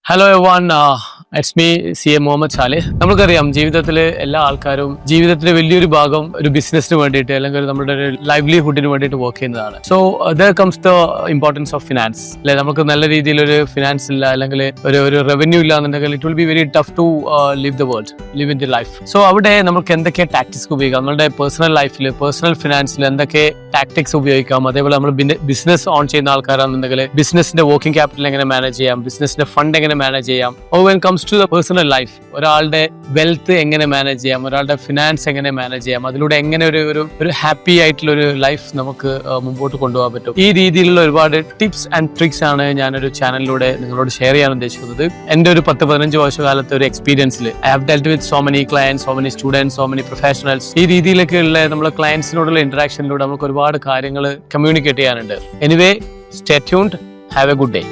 Hello everyone, it's me CA Mohammed Salih. നമുക്കറിയാം ജീവിതത്തിൽ എല്ലാ ആൾക്കാരും ജീവിതത്തിലെ വലിയൊരു ഭാഗം ഒരു ബിസിനസ്സിന് വേണ്ടിയിട്ട് അല്ലെങ്കിൽ നമ്മുടെ ഒരു ലൈവ്ലിഹുഡിന് വേണ്ടിയിട്ട് വർക്ക് ചെയ്യുന്നതാണ്. So there comes the importance of finance. അല്ലെ, നമുക്ക് നല്ല രീതിയിൽ ഒരു ഫിനാൻസ് ഇല്ല അല്ലെങ്കിൽ ഒരു റവന്യൂ ഇല്ല എന്നുണ്ടെങ്കിൽ it will be very tough to live the world, live in the life. So അവിടെ നമുക്ക് എന്തൊക്കെ ടാക്ടിക്സ് ഉപയോഗിക്കാം, നമ്മുടെ പേഴ്സണൽ ലൈഫിൽ പേഴ്സണൽ ഫിനാൻസിൽ എന്തൊക്കെ ടാക്ടിക്സ് ഉപയോഗിക്കാം, അതേപോലെ നമ്മൾ ബിസിനസ് ഓൺ ചെയ്യുന്ന ആൾക്കാരാണെന്നുണ്ടെങ്കിൽ ബിസിനസിന്റെ വർക്കിംഗ് ക്യാപിറ്റൽ എങ്ങനെ മാനേജ് ചെയ്യാം, ബിസിനസിന്റെ ഫണ്ട് എങ്ങനെ മാനേജ് ചെയ്യാം. When comes to the personal life, ഒരാളുടെ വെൽത്ത് എങ്ങനെ മാനേജ് ചെയ്യാം, ഒരാളുടെ ഫിനാൻസ് എങ്ങനെ മാനേജ് ചെയ്യാം, അതിലൂടെ എങ്ങനെ ഒരു ഹാപ്പി ആയിട്ടുള്ള ഒരു ലൈഫ് നമുക്ക് മുമ്പോട്ട് കൊണ്ടുപോകാൻ പറ്റും. ഈ രീതിയിലുള്ള ഒരുപാട് ടിപ്സ് ആൻഡ് ട്രിക്സ് ആണ് ഞാനൊരു ചാനലിലൂടെ നിങ്ങളോട് ഷെയർ ചെയ്യാൻ ഉദ്ദേശിക്കുന്നത്. എൻ്റെ ഒരു 10-15 വർഷകാലത്തെ ഒരു എക്സ്പീരിയൻസിൽ I have dealt with so many clients, so many students, so many professionals. ഈ രീതിയിലൊക്കെയുള്ള നമ്മളെ ക്ലയൻസിനോടുള്ള ഇന്ററാക്ഷനിലൂടെ നമുക്ക് ഒരുപാട് കാര്യങ്ങൾ കമ്മ്യൂണിക്കേറ്റ് ചെയ്യാനുണ്ട്. Anyway, stay tuned. Have A good day.